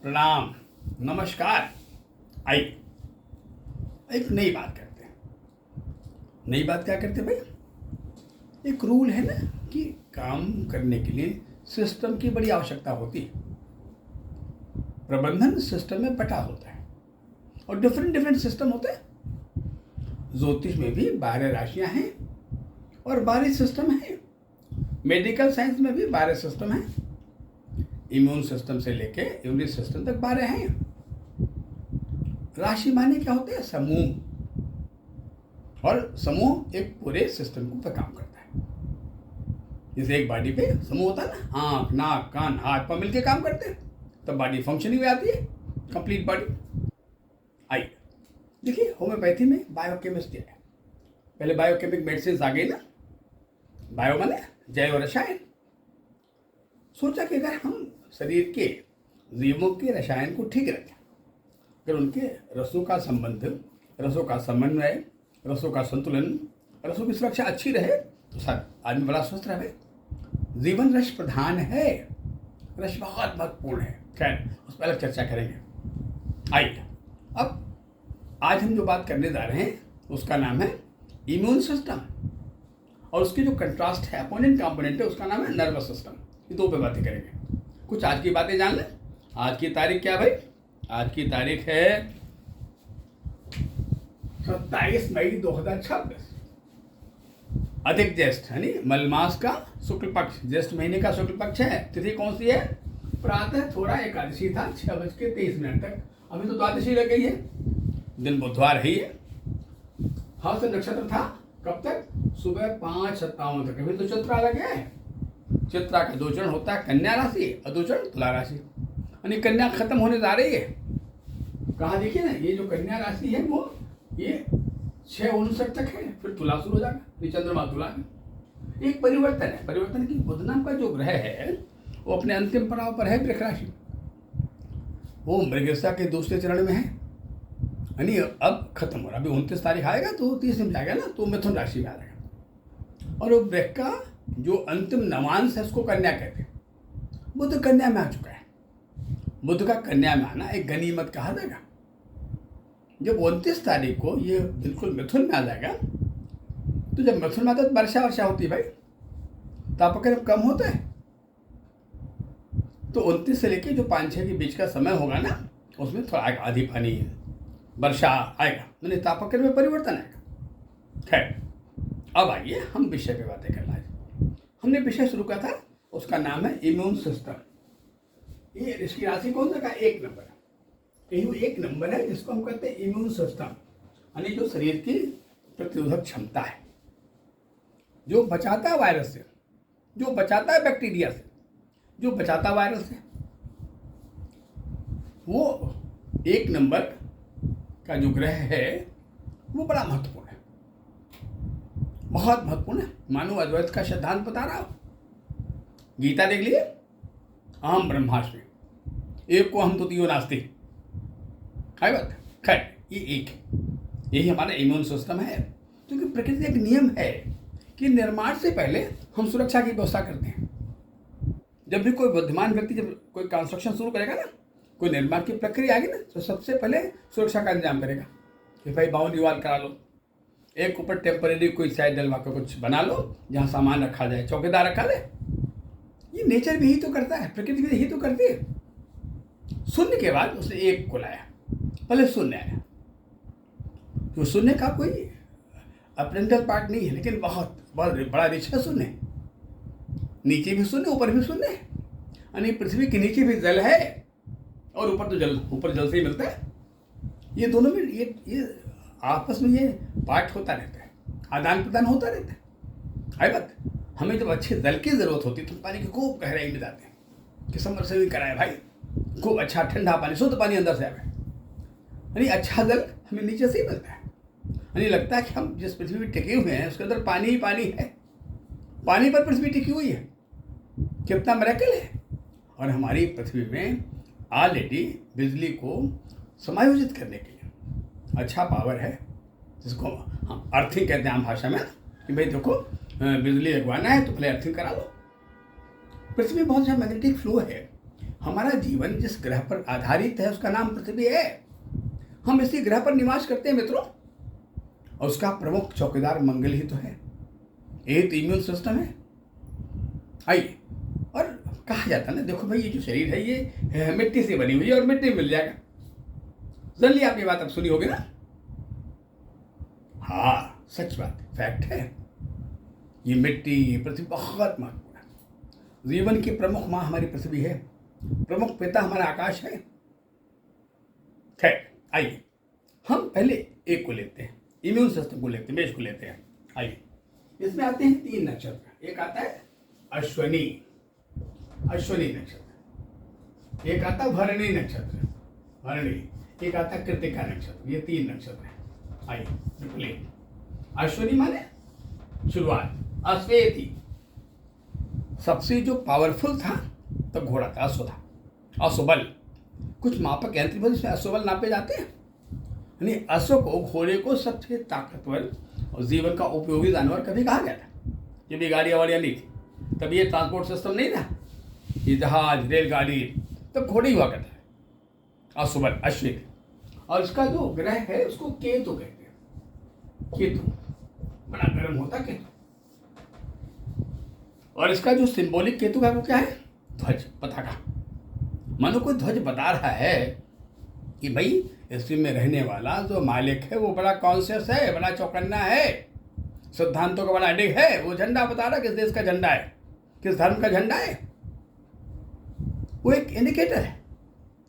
प्रणाम, नमस्कार। आइए एक नई बात करते हैं। नई बात क्या करते हैं भाई? एक रूल है ना कि काम करने के लिए सिस्टम की बड़ी आवश्यकता होती है। प्रबंधन सिस्टम में बटा होता है और डिफरेंट डिफरेंट सिस्टम होते हैं। ज्योतिष में भी 12 राशियां हैं और 12 सिस्टम हैं। मेडिकल साइंस में भी 12 सिस्टम हैं। इम्यून सिस्टम से लेके इम्यून सिस्टम तक 12 हैं। राशि माने क्या होते हैं? समूह। और समूह एक पूरे सिस्टम को पर काम करता है। जैसे एक बॉडी पे समूह होता है ना, आंख, नाक, कान, हाथ पर मिलके काम करते हैं, तब बॉडी फंक्शनिंग में आती है, कंप्लीट बॉडी। आइए देखिए, होम्योपैथी में बायोकेमिस्ट्री है। पहले बायोकेमिक मेडिसिन आ गई ना। बायो माने जैव रसायन। सोचा कि अगर हम शरीर के जीवों के रसायन को ठीक रखें, अगर उनके रसों का संबंध, रसों का समन्वय, रसों का संतुलन, रसों की सुरक्षा अच्छी रहे तो सर आदमी बड़ा स्वस्थ रहे। जीवन रस प्रधान है, रस बहुत महत्वपूर्ण है। खैर उस पर अलग चर्चा करेंगे। आइए अब आज हम जो बात करने जा रहे हैं उसका नाम है इम्यून सिस्टम, और उसकी जो कंट्रास्ट है, अपोनेंट कंपोनेंट है, उसका नाम है नर्वस सिस्टम। ये दो पे बातें करेंगे। कुछ आज की बातें जान लें। आज की तारीख क्या भाई? आज की तारीख है 27 मई 2026। अधिक ज्येष्ठ यानी मलमास का शुक्ल पक्ष, ज्येष्ठ महीने का शुक्ल पक्ष है। तिथि कौन सी है? प्रातः थोड़ा एकादशी था 6:23 तक। अभी तो द्वादशी लग गई है। दिन बुधवार ही है। हस्त नक्षत्र था कब तक? सुबह 5:57 तक। अभी तो चित्रा लग गया है। चित्रा का 2 चरण होता है, कन्या राशि और 2 चरण तुला राशि। यानी कन्या खत्म होने जा रही है। कहाँ देखिए ना, ये जो कन्या राशि है वो ये 6:59 तक है, फिर तुला शुरू हो जाएगा। ये चंद्रमा तुला है। एक परिवर्तन है। परिवर्तन की बुध नाम का जो ग्रह है वो अपने अंतिम पड़ाव पर है, वृष राशि। वो मृगशा के दूसरे चरण में है, यानी अब खत्म हो रहा। अभी 29 तारीख आएगा तो 30 दिन जाएगा ना, तो मिथुन राशि में आ जाएगा। और वो वृष का जो अंतिम नवांश है उसको कन्या कहते हैं। बुध कन्या में आ चुका है। बुध का कन्या में आना एक गनीमत कहा जाएगा। जब 29 तारीख को ये बिल्कुल मिथुन में आ जाएगा, तो जब मिथुन में आता है तो वर्षा होती है भाई, तापक्रम कम होता है। तो 29 से लेके जो 5-6 के बीच का समय होगा ना, उसमें थोड़ा आधी पानी वर्षा आएगा, यानी तापक्रम में परिवर्तन आएगा। खैर अब आइए हम विषय पे बातें करना है। हमने विषय शुरू किया था, उसका नाम है इम्यून सिस्टम। ये इसकी राशि कौन सा का? 1 नंबर। यही 1 नंबर है जिसको हम कहते हैं इम्यून सिस्टम, यानी जो शरीर की प्रतिरोधक क्षमता है, जो बचाता है वायरस से, जो बचाता है बैक्टीरिया से, जो बचाता है वायरस से। वो 1 नंबर का जो ग्रह है वो बड़ा महत्वपूर्ण है, बहुत महत्वपूर्ण है। मानो अद्वैत का सिद्धांत बता रहा हूं। गीता देख लिए, अहम ब्रह्मास्मि एको अहम द्वितीयो नास्ति। है बात। खैर ये एक है। यही हमारा इम्यून सिस्टम है, क्योंकि प्रकृति एक नियम है कि निर्माण से पहले हम सुरक्षा की व्यवस्था करते हैं। जब भी कोई बुद्धिमान व्यक्ति जब कोई कंस्ट्रक्शन शुरू करेगा ना, कोई निर्माण की प्रक्रिया आएगी ना, तो सबसे पहले सुरक्षा का इंतजाम करेगा कि भाई बाउंड्री वॉल करा लो, एक ऊपर टेम्परेरी कोई साइड डलवा कर कुछ बना लो जहाँ सामान रखा जाए, चौकीदार रखा जाए। ये नेचर भी ही तो करता है, प्रकृति भी ही तो करती है। शून्य के बाद उसने 1 को लाया, पहले शून्य आया। तो शून्य का कोई अपरेंटल पार्ट नहीं है, लेकिन बहुत बहुत बड़ा रिच है शून्य। नीचे भी शून्य, ऊपर भी शून्य है, यानी पृथ्वी के नीचे भी जल है और ऊपर तो जल, ऊपर जल से ही मिलता है। ये दोनों में ये आपस में ये पार्ट होता रहता है, आदान प्रदान होता रहता है। बात हमें जब अच्छे जल की जरूरत होती है तो पानी की खूब गहराई में जाते हैं कि समरसेबिंग कराए भाई, खूब अच्छा ठंडा पानी, शुद्ध पानी अंदर से आए। यानी अच्छा जल हमें नीचे से ही मिलता है। यानी लगता है कि हम जिस पृथ्वी में टिके हुए हैं उसके अंदर पानी ही पानी है, पानी पर पृथ्वी टिकी हुई है। कितना मिरेकल है। और हमारी पृथ्वी में ऑलरेडी बिजली को समायोजित करने के लिए अच्छा पावर है, जिसको हम अर्थिंग कहते हैं आम भाषा में, कि भाई देखो बिजली लगवाना है तो पहले अर्थिंग करा लो। पृथ्वी में बहुत अच्छा मैग्नेटिक फ्लो है। हमारा जीवन जिस ग्रह पर आधारित है उसका नाम पृथ्वी है। हम इसी ग्रह पर निवास करते हैं मित्रों, और उसका प्रमुख चौकीदार मंगल ही तो है। यही तो इम्यून सिस्टम है। आइए, और कहा जाता है ना, देखो भाई ये जो शरीर है ये मिट्टी से बनी हुई है और मिट्टी में मिल जाएगा। जनरली आप ये बात अब सुनी होगी ना। हाँ, सच बात, फैक्ट है। ये मिट्टी, पृथ्वी बहुत महत्वपूर्ण है। जीवन की प्रमुख माँ हमारी पृथ्वी है, प्रमुख पिता हमारा आकाश है। खैर, आइए हम पहले एक को लेते हैं, इम्यून सिस्टम को लेते हैं, मेष को लेते हैं। आइए, इसमें आते हैं 3 नक्षत्र। एक आता है अश्वनी, अश्वनी नक्षत्र। एक आता भरणी नक्षत्र, भरणी। एक आता कृतिका नक्षत्र। ये 3 नक्षत्र है। आइए प्ले। अश्वनी माने शुरुआत, अश्वेति सबसे जो पावरफुल था तो घोड़ा था, अश्व था, अश्वबल। कुछ मापक यंत्र भी इसमें अश्वबल नापे जाते हैं। यानी अश्व को, घोड़े को सबसे ताकतवर और जीवन का उपयोगी जानवर कभी कहा गया था। जब ये गाड़ियाँ वाड़ियाँ नहीं थी, तब ये ट्रांसपोर्ट सिस्टम नहीं था, ये जहाज, रेलगाड़ी, तब घोड़े ही हुआ करता है। अश्वबल, अश्वित। और इसका जो ग्रह है उसको केतु कहते हैं। केतु बड़ा गर्म होता केतु। और इसका जो सिंबॉलिक केतु का वो क्या है? ध्वज, पताका। मानो कोई ध्वज बता रहा है कि भाई इसी में रहने वाला जो मालिक है वो बड़ा कॉन्शियस है, बड़ा चौकन्ना है, सिद्धांतों का बड़ा अडिग है। वो झंडा बता रहा किस देश का झंडा है, किस धर्म का झंडा है। वो एक इंडिकेटर है,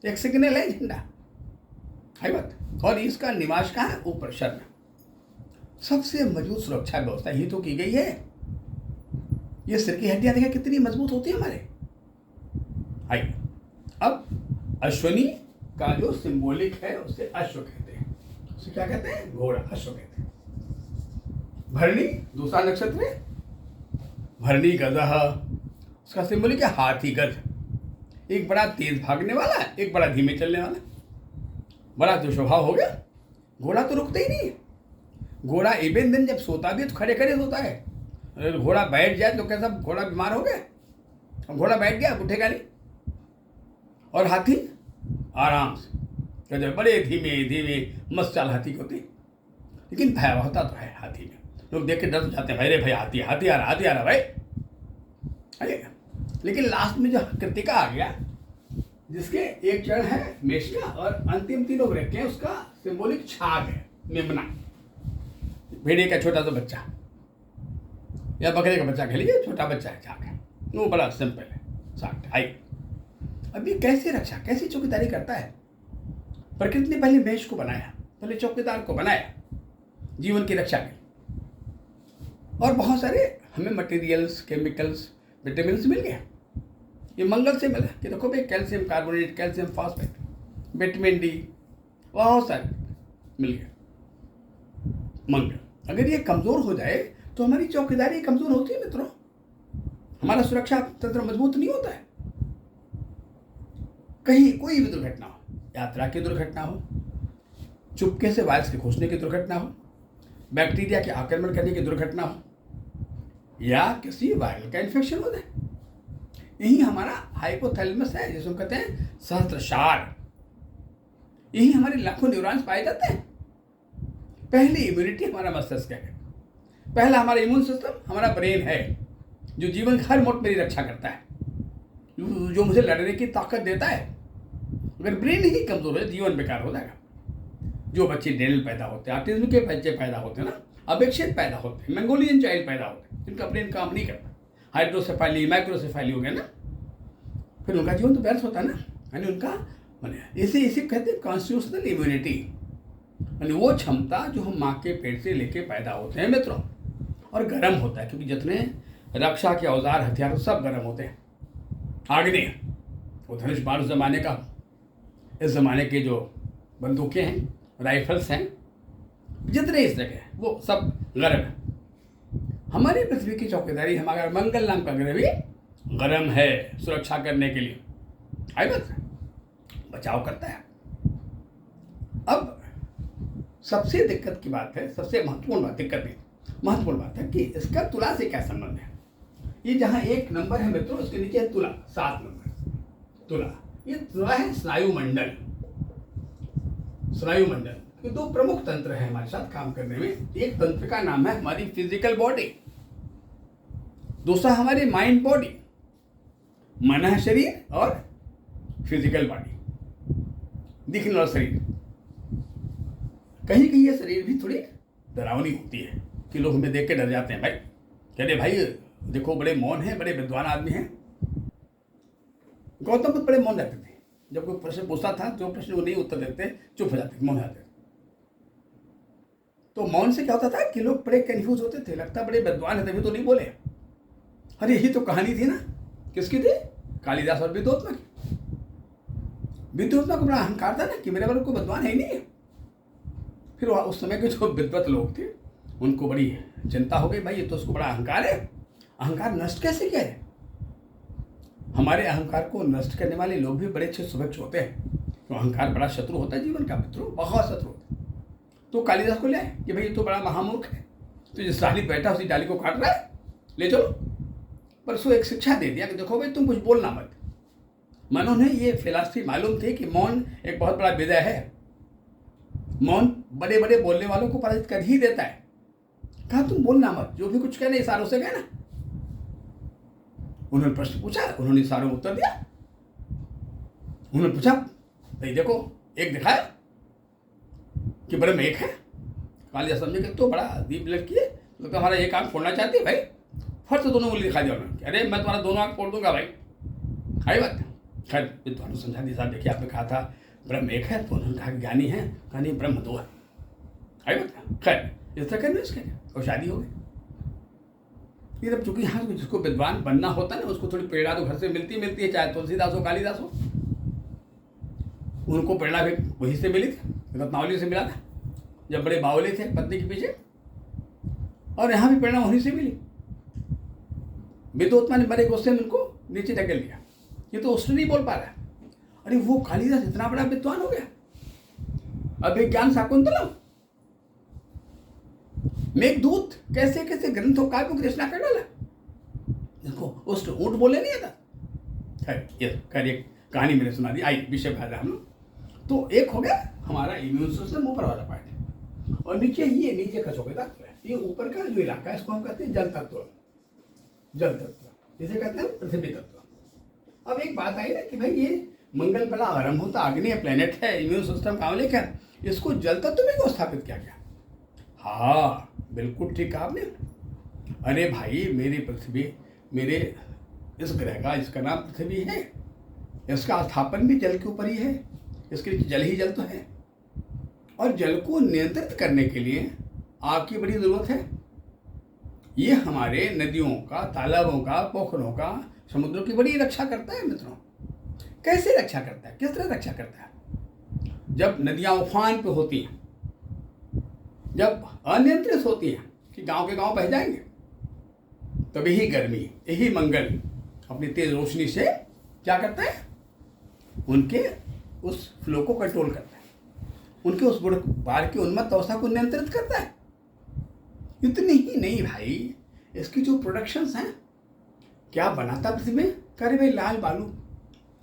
एक सिग्नल है झंडा, है बात। और इसका निवास कहाँ है? ऊपर शर में। सबसे मजबूत सुरक्षा व्यवस्था ही तो की गई है। ये सिर की हड्डियां देखिए कितनी मजबूत होती है हमारे। आइए, अब अश्वनी का जो सिंबॉलिक है उसे अश्व कहते हैं। उसे क्या कहते हैं? घोड़ा, अश्व कहते हैं। भरणी दूसरा नक्षत्र है, भरणी गजह, उसका सिंबॉलिक है हाथी, गज। एक बड़ा तेज भागने वाला, एक बड़ा धीमे चलने वाला। बड़ा जो स्वभाव हो गया। घोड़ा तो रुकता ही नहीं। घोड़ा इवन दिन जब सोता भी तो खड़े खड़े सोता है। अगर घोड़ा बैठ जाए तो कैसा, घोड़ा बीमार हो गया, घोड़ा बैठ गया, उठेगा नहीं। और हाथी आराम से, जब बड़े धीमे धीमे मस्त चाल हाथी को होती, लेकिन भयावहता तो है हाथी में। लोग देख के डर जाते हैं, अरे भाई हाथी, हाथी आ रहा, हाथी आ रहा भाई। अरे लेकिन लास्ट में जो कृतिका आ गया, जिसके एक चरण है मेष का और अंतिम 3 लोग रखे हैं, उसका सिंबॉलिक छाग है, मेमना, भेड़िए का छोटा सा बच्चा या बकरे का बच्चा कह लीजिए, छोटा बच्चा है, छाग है। वो बड़ा सिंपल है, साठ। आई अब ये कैसे रक्षा, कैसी चौकीदारी करता है? प्रकृति ने पहले मेष को बनाया, पहले चौकीदार को बनाया जीवन की रक्षा के। और बहुत सारे हमें मटेरियल्स, केमिकल्स, विटामिन मिल गए। ये मंगल से मिला कि देखो भाई, calcium carbonate, calcium phosphate, vitamin D, बहुत सारे मिल गए। मंगल अगर ये कमजोर हो जाए तो हमारी चौकीदारी कमजोर होती है मित्रों, हमारा सुरक्षा तंत्र मजबूत नहीं होता है। कहीं कोई भी दुर्घटना हो, यात्रा की दुर्घटना हो, चुपके से वायरस के घुसने की दुर्घटना हो, बैक्टीरिया के आक्रमण करने की दुर्घटना हो, या किसी वायरल का इन्फेक्शन हो जाए, यही हमारा हाइपोथैलेमस है, जिसको कहते हैं सहस्त्रशार। यही हमारे लाखों न्यूरॉन्स पाए जाते हैं। पहली इम्यूनिटी हमारा मस्तिष्क है, पहला हमारा इम्यून सिस्टम हमारा ब्रेन है, जो जीवन हर मोड मेरी रक्षा करता है, जो मुझे लड़ने की ताकत देता है। अगर ब्रेन ही कमजोर है, जीवन बेकार हो जाएगा। जो बच्चे डेल पैदा होते हैं, ऑटिज्म के बच्चे पैदा होते हैं ना, अपेक्षित पैदा होते हैं, मंगोलियन चाइल्ड पैदा होते हैं, जिनका ब्रेन काम नहीं करता, हाइड्रोसेफाली, माइक्रोसेफाली हो गया ना, फिर उनका जीवन तो व्यर्थ होता है ना। यानी उनका मैंने इसे कहते हैं कॉन्स्टिट्यूशनल इम्यूनिटी, यानी वो क्षमता जो हम माँ के पेट से लेके पैदा होते हैं मित्रों। और गर्म होता है, क्योंकि जितने रक्षा के औजार, हथियार सब गर्म होते हैं। आग्नेय वो धनुष बाण उस जमाने का, इस जमाने के जो बंदूकें हैं, राइफल्स हैं, जितने इस जगह हैं, वो सब गर्म है। हमारी पृथ्वी की चौकीदारी, हमारा मंगल नाम का ग्रह भी गर्म है, सुरक्षा करने के लिए आई बात, बचाव करता है। अब सबसे दिक्कत की बात है, सबसे महत्वपूर्ण बात है कि इसका तुला से क्या संबंध है। ये जहाँ 1 नंबर है मित्रों, उसके नीचे है तुला, 7 नंबर तुला। ये पूरा है स्नायुमंडल। स्नायुमंडल ये दो प्रमुख तंत्र हैं हमारे साथ काम करने में। एक तंत्र का नाम है हमारी फिजिकल बॉडी, दूसरा हमारी माइंड बॉडी, मन शरीर और फिजिकल बॉडी, दिखने वाला शरीर। कहीं कहीं ये शरीर भी थोड़ी डरावनी होती है कि लोग हमें देख के डर जाते हैं। भाई कहते भाई देखो बड़े मौन हैं, बड़े विद्वान आदमी हैं। गौतम बुद्ध बड़े मौन रहते थे। जब कोई प्रश्न पूछता था जो प्रश्न वो नहीं उत्तर देते चुप हो जाते, मौन जाते। तो मौन से क्या होता था कि लोग बड़े कंफ्यूज होते थे, लगता बड़े विद्वान है तभी तो नहीं बोले। अरे यही तो कहानी थी ना, किसकी थी? कालिदास और विद्योत्मा की। विद्योत्मा को बड़ा अहंकार था ना कि मेरे बारे कोई विद्वान है ही नहीं है। फिर उस समय के जो विद्वत लोग थे उनको बड़ी चिंता हो गई, भाई ये तो उसको बड़ा अहंकार है, अहंकार नष्ट कैसे किया है? हमारे अहंकार को नष्ट करने वाले लोग भी बड़े अच्छे सुभक्ष होते हैं। तो अहंकार बड़ा शत्रु होता है जीवन का, मित्रों बहुत शत्रु होता है। तो कालिदास को ले आए कि भाई ये तो बड़ा महामूर्ख है, तो जिस डाली बैठा उसी डाली को काट रहा है, ले चलो। पर उसको एक शिक्षा दे दिया कि देखो भाई तुम कुछ बोलना मत। मन उन्हें ये फिलॉसफी मालूम थी कि मौन एक बहुत बड़ा विजय है। मौन बड़े बड़े बोलने वालों को पराजित कर ही देता है। कहा तुम बोलना मत, जो भी कुछ कहना इशारों से कहना। उन्होंने प्रश्न पूछा, उन्होंने इशारों में उत्तर दिया। उन्होंने पूछा भाई देखो एक दिखाया कि ब्रह्म एक है। कालिदास समझे कि तो बड़ा दीप लड़की है, तो हमारा एक आंख फोड़ना चाहती है भाई। फट से दोनों उंगली दिखा दिया उन्होंने, अरे मैं तुम्हारा दोनों आंख फोड़ दूंगा भाई। आई बात। खैर विद्वान समझा दिया, साहब देखिए आपने कहा था ब्रह्म एक है, तो उन्होंने कहा ज्ञानी है, कहा नहीं ब्रह्म दो है। आई बात। खैर इस तरह कन्विंस किया और शादी हो गई। ये तब चूंकि यहाँ जिसको विद्वान बनना होता है ना उसको थोड़ी प्रेरणा तो घर से मिलती है, चाहे तुलसीदास हो कालिदास हो। उनको प्रेरणा भी वहीं से मिली थी, रत्नावली से मिला था जब बड़े बावले थे पत्नी के पीछे, और यहाँ भी प्रेरणा वहीं से मिली। विद्योत्मा ने बड़े गुस्से में उनको नीचे ढकेल दिया, ये तो उसने नहीं बोल पा रहा है। अरे वो कालिदास इतना बड़ा विद्वान हो गया, अभिज्ञान शाकुंतलम, मेघदूत, कैसे कैसे ग्रंथों काव्यों की रचना कर डाला। देखो उस ऊँट बोले नहीं था। खैर ये कहानी मैंने सुना दी। आई विषय भाषा हम लोग। तो एक हो गया हमारा इम्यून सिस्टम, ऊपर वाला पार्ट, और नीचे ये नीचे का चौके तत्व है। ये ऊपर का जो इलाका है इसको हम कहते हैं जल तत्व। जल तत्व जिसे कहते हैं पृथ्वी तत्व। अब एक बात आई ना कि भाई ये मंगल बड़ा आरंभ होता आग्नेय प्लेनेट है, इम्यून सिस्टम का लेकर इसको जल तत्व में क्यों स्थापित किया गया? हाँ बिल्कुल ठीक कहा आपने। अरे भाई मेरी पृथ्वी, मेरे इस ग्रह का, इसका नाम पृथ्वी है, इसका स्थापन भी जल के ऊपर ही है, इसके लिए जल ही जल तो है। और जल को नियंत्रित करने के लिए आग की बड़ी जरूरत है। ये हमारे नदियों का, तालाबों का, पोखरों का, समुद्रों की बड़ी रक्षा करता है मित्रों। कैसे रक्षा करता है, किस तरह रक्षा करता है? जब नदियां उफान पे होती हैं, जब अनियंत्रित होती हैं कि गांव के गांव बह जाएंगे, तभी ही गर्मी, यही मंगल अपनी तेज रोशनी से क्या करता है, उनके उस फ्लो को कंट्रोल करता है, उनके उस बाढ़ की उन्मत्त अवस्था को नियंत्रित करता है। इतनी ही नहीं भाई, इसकी जो प्रोडक्शंस हैं, क्या बनाता पृथ्वी में? करे भाई लाल बालू,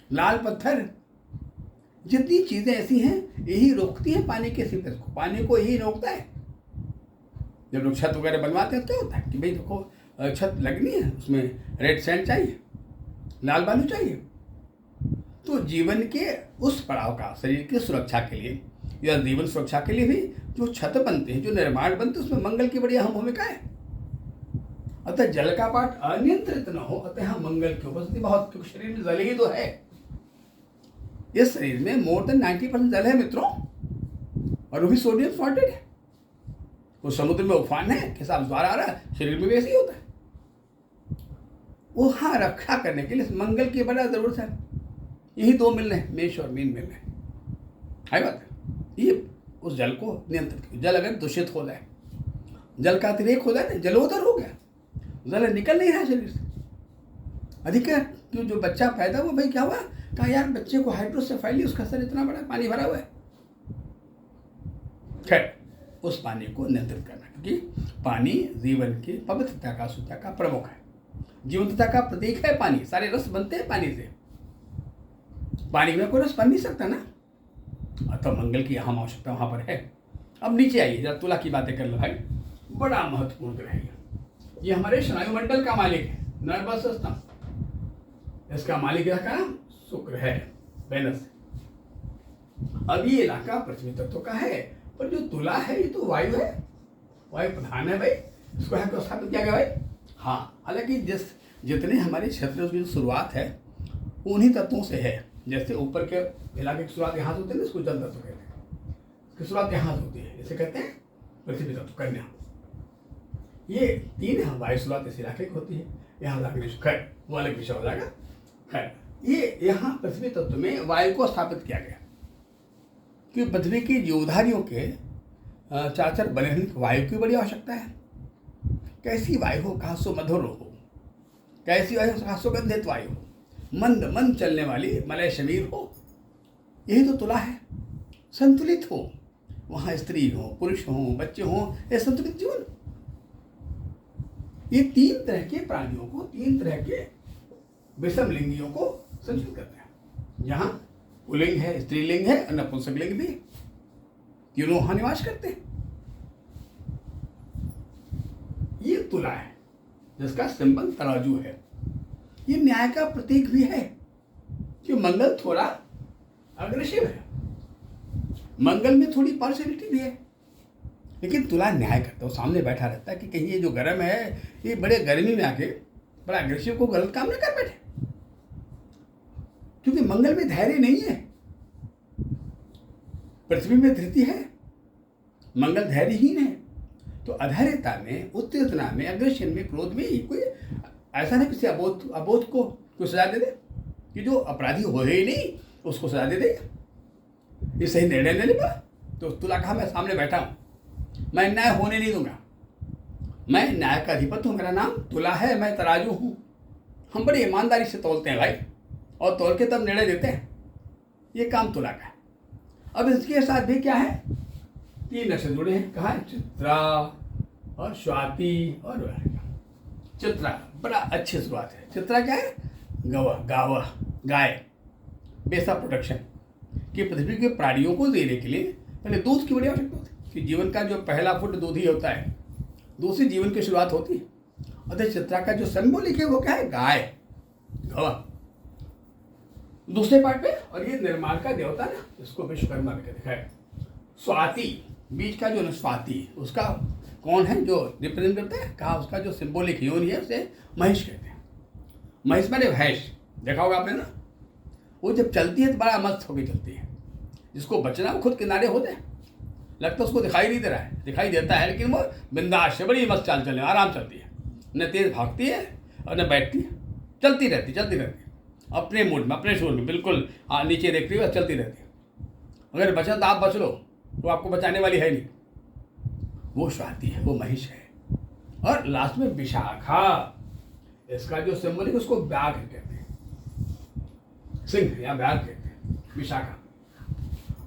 लाल पत्थर, जितनी चीजें ऐसी हैं यही रोकती हैं पानी के सीपेज को, पानी को यही रोकता है। जब लोग छत वगैरह बनवाते हैं तो होता है कि भाई देखो छत लगनी है, उसमें रेड सैंड चाहिए, लाल बालू चाहिए। तो जीवन के उस पड़ाव का, शरीर की सुरक्षा के लिए या जीवन सुरक्षा के लिए भी जो छत बनते हैं, जो निर्माण बनते हैं, उसमें मंगल की बड़ी अहम भूमिका है। अतः जल का पाठ अनियंत्रित न हो, अतः मंगल की उपस्थिति बहुत, क्योंकि शरीर में जल ही तो है। इस शरीर में मोर देन 90% जल है मित्रों, और वो भी सोडियम सॉल्टेड है। वो समुद्र में उफान है कि साफ ज्वार आ रहा है, शरीर में भी ऐसे ही होता है। वो हाँ रक्षा करने के लिए मंगल की बड़ा जरूरत है। यही दो मिल रहे हैं, मेष और मीन मिल रहे हैं। है बात, ये उस जल को नियंत्रित। जल अगर दूषित हो जाए, जल का अतिरेक हो जाए ना, जलोदर हो गया, जल निकल नहीं रहा शरीर से अधिक। क्यों? जो बच्चा पैदा हुआ, भाई क्या हुआ, कहा यार बच्चे को हाइड्रोसेफेली, उसका सर इतना बड़ा, पानी भरा हुआ है। खैर उस पानी को नियंत्रित करना, क्योंकि पानी जीवन की पवित्रता का, शुद्धता का प्रमुख है, जीवंतता का प्रतीक है पानी। सारे रस बनते हैं पानी से। पानी में कोई रस बन नहीं सकता ना। अतः मंगल की यहाँ आवश्यकता वहाँ पर है। अब नीचे आइए, जरा तुला की बातें कर लो भाई। बड़ा महत्वपूर्ण ग्रह है ये हमारे स्नायुमंडल का मालिक है, नर्वस सिस्टम। इसका मालिक ग्रह का नाम शुक्र है, वेनस। अब ये इलाका पृथ्वी तत्व का है, पर जो तुला है ये तो वायु है, वायु प्रधान है भाई। इसको है स्थापित किया गया भाई। हाँ, हालांकि जितने हमारे क्षेत्र की शुरुआत है उन्हीं तत्वों से है। जैसे ऊपर के इलाके की शुरुआत यहाँ से होती है ना, इसको जल तत्व कहते हैं। इसकी शुरुआत यहाँ से होती है, इसे कहते हैं पृथ्वी तत्व, कन्या। ये 3 है, वायु शुरुआत इस इलाके की होती है। यहाँ लागने खैर वो अलग विषय हो जाएगा। खैर, ये यहाँ पृथ्वी तत्व में वायु को स्थापित किया गया कि पृथ्वी की जीवधारियों के चार बने रहने की वायु की बड़ी आवश्यकता है। कैसी वायु हो, कहाँ सो मधुर हो, कैसी वायु कहाँ सुगंधित वायु हो, मंद मंद चलने वाली मलय शरीर हो। यही तो तुला है। संतुलित हो, वहाँ स्त्री हो, पुरुष हो, बच्चे हो, ये संतुलित जीवन। ये 3 तरह के प्राणियों को, 3 तरह के विषम लिंगियों को संतुलित करते हैं। यहाँ पुल्लिंग है, स्त्रीलिंग है और नपुंसक लिंग भी, तीनों वहां निवास करते हैं। ये तुला है जिसका सिंबल तराजू है। ये न्याय का प्रतीक भी है कि मंगल थोड़ा अग्रेसिव है, मंगल में थोड़ी पार्शियलिटी भी है, लेकिन तुला न्याय करता है। वो सामने बैठा रहता है कि कहीं ये जो गर्म है ये बड़े गर्मी में आके बड़ा अग्रेसिव को गलत काम न कर बैठे, क्योंकि मंगल में धैर्य नहीं है, पृथ्वी में धृति है, मंगल धैर्यहीन है। तो अधैर्यता में, उत्तेजना में, अग्रेशन में, क्रोध में कोई ऐसा नहीं किसी अबोध को कोई सजा दे दे कि जो अपराधी हो ही नहीं उसको सजा दे दे, ये सही निर्णय ले लेगा। तो तुला कहा मैं सामने बैठा हूं, मैं न्याय होने नहीं दूंगा, मैं न्याय का अधिपति हूं, मेरा नाम तुला है, मैं तराजू हूं। हम बड़ी ईमानदारी से तौलते हैं भाई, और तौल के तब निर्णय देते हैं। ये काम तुला का है। अब इसके साथ भी क्या है, 3 नक्षत्र जुड़े हैं। कहा है चित्रा और स्वाति और वारिका। चित्रा बड़ा अच्छी शुरुआत है। चित्रा क्या है, गाय, बेसा प्रोडक्शन कि पृथ्वी के प्राणियों को देने के लिए पहले दूध की बड़ी आवश्यकता होती है, कि जीवन का जो पहला फुट दूध ही होता है, दूसरी जीवन की शुरुआत होती है। अतः चित्रा का जो सिंबॉलिक है वो क्या है, गाय, गवा दूसरे पार्ट पे। और ये निर्माण का देवता ना, इसको विश्वकर्मा भी कहते हैं। स्वाति बीच का जो स्वाति, उसका कौन है जो रिप्रेजेंट करता है, कहा उसका जो सिंबॉलिक योनि है उसे महिष कहते हैं। महिष माने भैंस, देखा होगा आपने ना, वो जब चलती है तो बड़ा मस्त होकर चलती है। जिसको बचना वो खुद किनारे हो जाए, लगता है उसको दिखाई नहीं दे रहा है, दिखाई देता है, लेकिन वो बिंदास से बड़ी मस्त चाल चलने, आराम चलती है, न तेज भागती है और न बैठती है, चलती रहती है अपने मूड में, अपने शोर में, बिल्कुल नीचे देखती है, चलती रहती है। अगर बचा तो आप बच लो, तो आपको बचाने वाली है नहीं। वो स्वाति है, वो महिष है। और लास्ट में विशाखा, इसका जो सिंबल है उसको व्याघ्र कहते हैं, सिंह या व्याघ्र कहते हैं, विशाखा।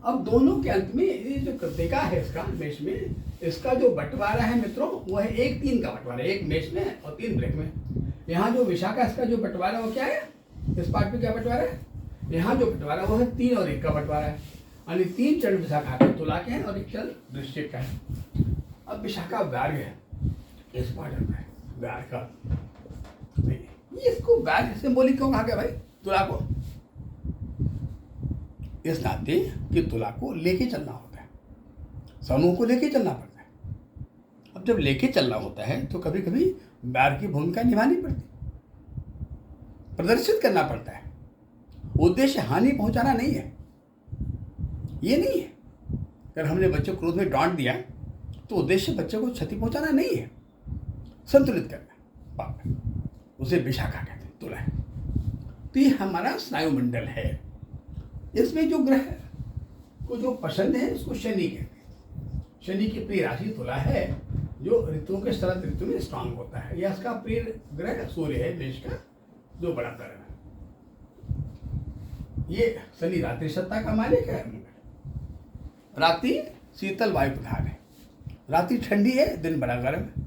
अब दोनों के अंत में ये जो कृतिका है इसका मेष में, इसका जो बंटवारा है मित्रों वो है 1-3 का बंटवारा, 1 मेष में और 3 वृक में। यहाँ जो विशाखा इसका जो बंटवारा वो क्या है, इस पार्ट में क्या बंटवारा है, यहाँ जो बंटवारा वो है 3 और 1 का बंटवारा है। यानी 3 चरण विशाखा के तुला के हैं और 1 चरण वृश्चिक का है। अब विशाखा व्याघ्र है, इस पार्ट में व्याघ्र का, ये इसको व्याघ्र सिंबॉलिक क्यों कहा गया भाई तुला को, इस नाते कि तुला को लेके चलना होता है, समूह को लेके चलना पड़ता है। अब जब लेके चलना होता है तो कभी कभी व्याघ्र की भूमिका निभानी पड़ती, प्रदर्शित करना पड़ता है। उद्देश्य हानि पहुंचाना नहीं है, ये नहीं है। अगर हमने बच्चे को क्रोध में डांट दिया तो उद्देश्य बच्चे को क्षति पहुंचाना नहीं है, संतुलित करना पाप, उसे विशाखा कहते हैं, तुला है। तो ये हमारा स्नायुमंडल है। इसमें जो ग्रह को जो पसंद है उसको शनि कहते हैं। शनि की प्रिय राशि तुला है, जो ऋतुओं के शरद ऋतु में स्ट्रांग होता है। यह इसका प्रिय ग्रह सूर्य है, देश का जो बड़ा ग्रह है। ये शनि रात्रि सत्ता का मालिक है। रात्रि शीतल वायु प्रधान है, रात्रि ठंडी है, दिन बड़ा गर्म है।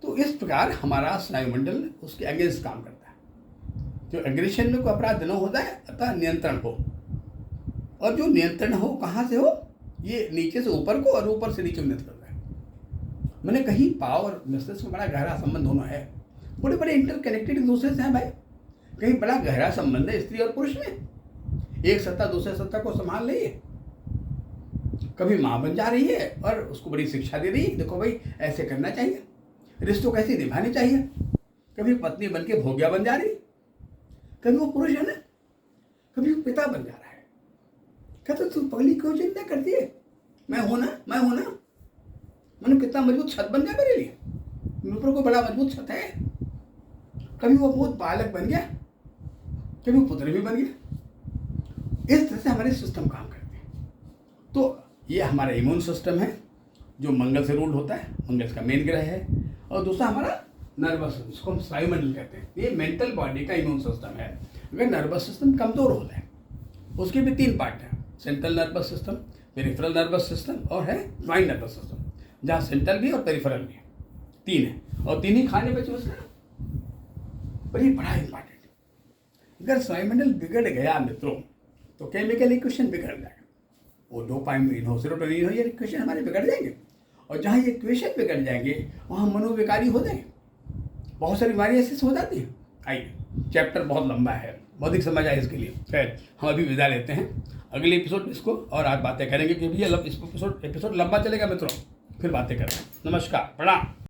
तो इस प्रकार हमारा स्नायुमंडल उसके अगेंस्ट काम करता है। जो एग्रेशन में कोई अपराध न हो जाए, अतः नियंत्रण हो। और जो नियंत्रण हो कहाँ से हो, ये नीचे से ऊपर को और ऊपर से नीचे को नियंत्रण है। मैंने कहीं पाव और मस्तिष्क में बड़ा गहरा संबंध दोनों है, बड़े बड़े इंटरकनेक्टेड एक दूसरे से हैं भाई। कहीं बड़ा गहरा संबंध है स्त्री और पुरुष में। एक सत्ता दूसरे सत्ता को संभाल रही है, कभी माँ बन जा रही है और उसको बड़ी शिक्षा दे रही है, देखो भाई ऐसे करना चाहिए, रिश्तों कैसे निभाने चाहिए। कभी पत्नी बन के भोग्या बन जा रही, कभी वो पुरुष है ना, कभी वो पिता बन जा रहा है। कहते तू पगली क्यों चिंता करती है, मैं हूं ना। मैंने कितना मजबूत छत बन गया मेरे लिए, मेरे ऊपर को बड़ा मजबूत छत है। कभी वो बहुत बालक बन गया, कभी पुत्र भी बन गया। इस तरह से हमारे सिस्टम काम करते हैं। तो ये हमारा इम्यून सिस्टम है जो मंगल से रूल होता है, मंगल का मेन ग्रह है। और दूसरा हमारा नर्वस सिस्टम, उसको हम वायुमंडल कहते हैं। ये मेंटल बॉडी का इम्यून सिस्टम है। अगर नर्वस सिस्टम कमजोर होता है, उसके भी 3 पार्ट हैं, central nervous system, peripheral nervous system और है ज्वाइंट नर्वस सिस्टम, जहाँ सेंट्रल भी और पेरिफेरल भी है। 3 है और 3 ही खाने पे चूज करना, पर ये बड़ा इंपॉर्टेंट है। अगर वायुमंडल बिगड़ गया मित्रों तो केमिकल इक्वेशन बिगड़ जाएगा। वो डोपामाइन हो, सेरोटोनिन हो, ये इक्वेशन हमारे बिगड़ जाएंगे। और जहाँ ये इक्वेशन बिगड़ जाएंगे वहाँ मनोविकारी हो जाएंगे, बहुत सारी बीमारियाँ ऐसी हो जाती हैं। आइए, चैप्टर बहुत लंबा है, बहुत ही समझ आए इसके लिए। खैर हम अभी विदा लेते हैं, अगले एपिसोड इसको और आज बातें करेंगे, क्योंकि ये एपिसोड लंबा चलेगा मित्रों, फिर बातें करें। नमस्कार, प्रणाम।